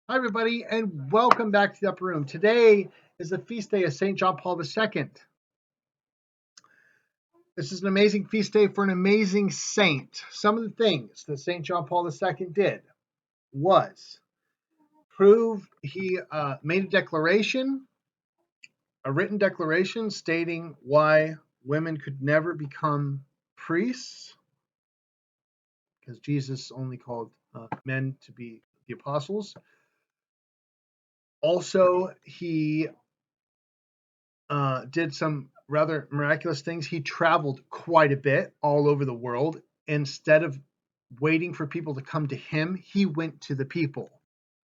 Hi, everybody, and welcome back to the Upper Room. Today is the feast day of St. John Paul II. This is an amazing feast day for an amazing saint. Some of the things that St. John Paul II did was prove he made a written declaration stating why women could never become priests, because Jesus only called men to be the apostles. Also, he did some rather miraculous things. He traveled quite a bit all over the world. Instead of waiting for people to come to him, he went to the people.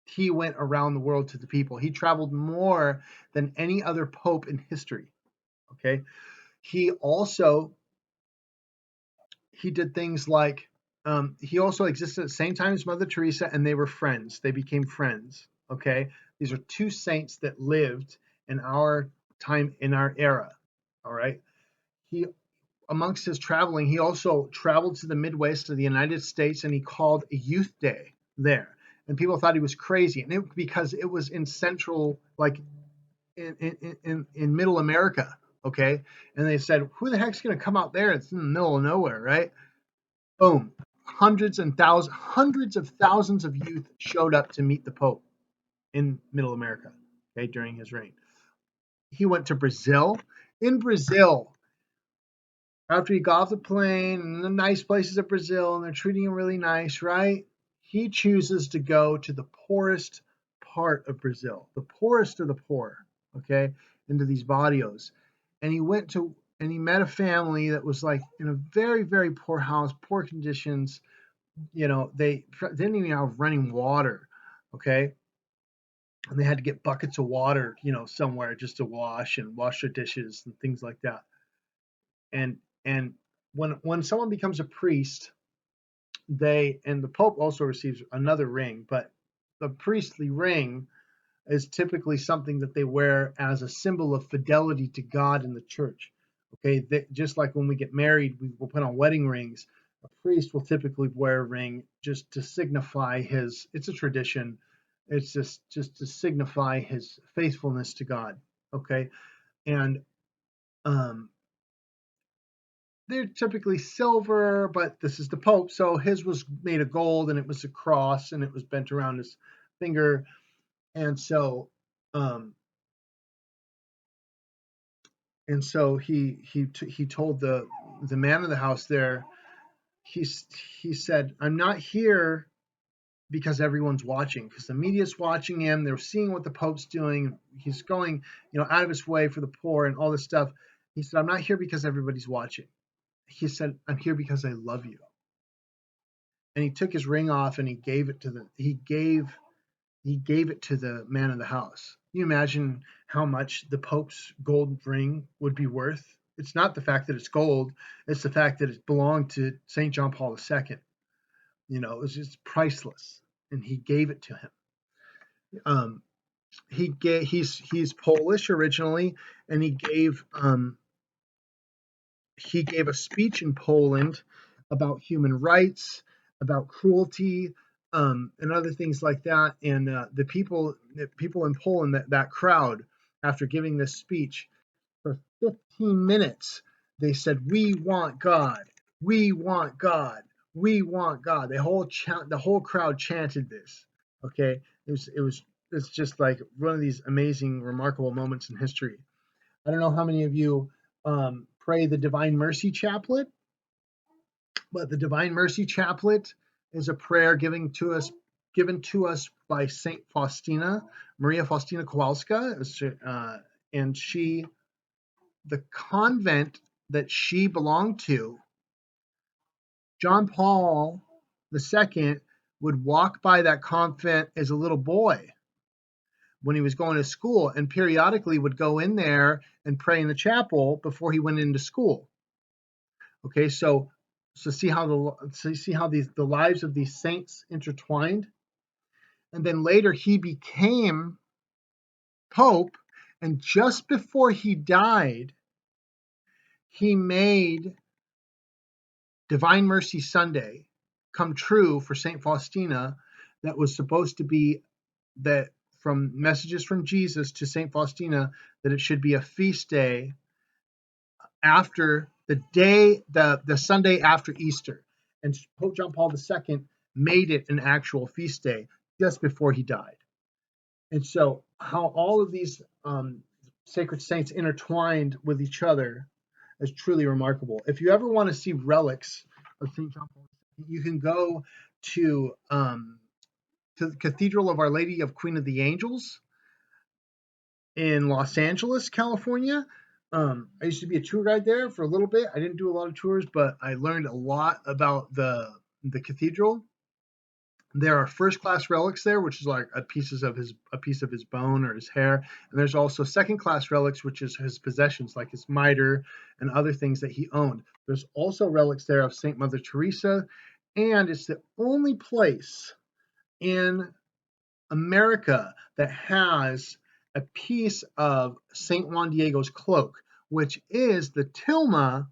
He went around the world to the people. He traveled more than any other pope in history. Okay. He also he did things like he also existed at the same time as Mother Teresa, and they were friends. They became friends. Okay. These are two saints that lived in our time, in our era. All right. He Amongst his traveling, he also traveled to the Midwest of the United States, and he called a youth day there. And people thought he was crazy, because it was in central, like in middle America, okay. And they said, "Who the heck's going to come out there? It's in the middle of nowhere, right?" Boom! Hundreds of thousands of youth showed up to meet the Pope in Middle America, okay, during his reign. He went to Brazil. In Brazil, after he got off the plane and the nice places of Brazil and they're treating him really nice, right? He chooses to go to the poorest part of Brazil, the poorest of the poor, okay, into these barrios. And he met a family that was like in a very, very poor house, poor conditions. They didn't even have running water, okay? And they had to get buckets of water, somewhere just to wash their dishes and things like that. And when someone becomes a priest, the Pope also receives another ring, but the priestly ring is typically something that they wear as a symbol of fidelity to God and the church. Okay, just like when we get married, we will put on wedding rings. A priest will typically wear a ring just to signify his. It's a tradition. It's just to signify his faithfulness to God. Okay, and um, they're typically silver, but this is the Pope, so his was made of gold, and it was a cross, and it was bent around his finger, and so, um, he told the man of the house there. He he said, "I'm not here because everyone's watching, because the media's watching him. They're seeing what the Pope's doing. He's going, out of his way for the poor and all this stuff." He said, "I'm not here because everybody's watching." He said, "I'm here because I love you." And he took his ring off and he gave it to the man of the house. Can you imagine how much the Pope's gold ring would be worth? It's not the fact that it's gold, it's the fact that it belonged to St. John Paul II. It was just priceless. And he gave it to him. Um, he's Polish originally, and he gave a speech in Poland about human rights, about cruelty, and other things like that. And the people in Poland, that crowd, after giving this speech for 15 minutes, they said, "We want God, we want God, we want God." The whole crowd chanted this. Okay, it's just like one of these amazing, remarkable moments in history. I don't know how many of you pray the Divine Mercy Chaplet, but the Divine Mercy Chaplet is a prayer given to us by Saint Faustina, Maria Faustina Kowalska, and the convent that she belonged to, John Paul II would walk by that convent as a little boy when he was going to school, and periodically would go in there and pray in the chapel before he went into school. Okay, so see how the lives of these saints intertwined, and then later he became pope, and just before he died, he made Divine Mercy Sunday come true for Saint Faustina. That was supposed to be that from messages from Jesus to Saint Faustina that it should be a feast day after the Sunday after Easter, and Pope John Paul II made it an actual feast day just before he died. And so, how all of these sacred saints intertwined with each other is truly remarkable. If you ever want to see relics of St. John Paul II, you can go to the Cathedral of Our Lady of Queen of the Angels in Los Angeles, California. I used to be a tour guide there for a little bit. I didn't do a lot of tours, but I learned a lot about the cathedral. There are first class relics there, which is like a piece of his bone or his hair, and there's also second class relics, which is his possessions like his mitre and other things that he owned. There's also relics there of Saint Mother Teresa, and it's the only place in America that has a piece of Saint Juan Diego's cloak, which is the tilma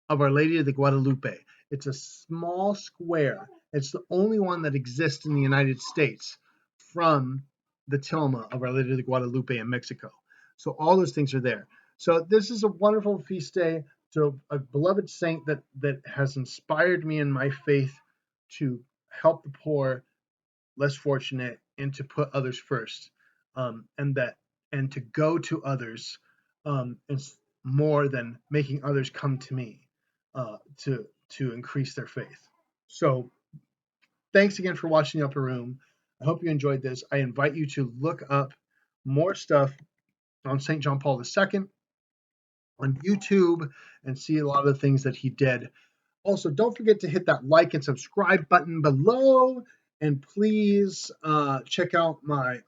of Our Lady of the Guadalupe. It's a small square. It's the only one that exists in the United States from the tilma of Our Lady of the Guadalupe in Mexico. So all those things are there. So this is a wonderful feast day to a beloved saint that has inspired me in my faith to help the poor, less fortunate, and to put others first, and to go to others is more than making others come to me to increase their faith. So thanks again for watching the Upper Room. I hope you enjoyed this. I invite you to look up more stuff on St. John Paul II on YouTube and see a lot of the things that he did. Also, don't forget to hit that like and subscribe button below, and please check out my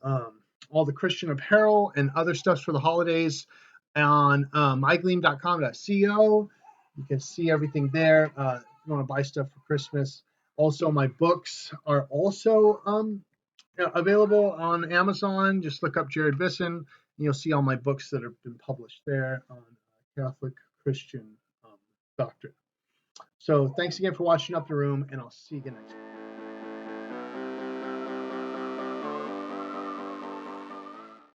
all the Christian apparel and other stuff for the holidays on mygleam.com.co. You can see everything there. If you want to buy stuff for Christmas. Also, my books are also available on Amazon. Just look up Jared Bisson, and you'll see all my books that have been published there on Catholic Christian doctrine. So thanks again for watching Up the Room, and I'll see you again next time.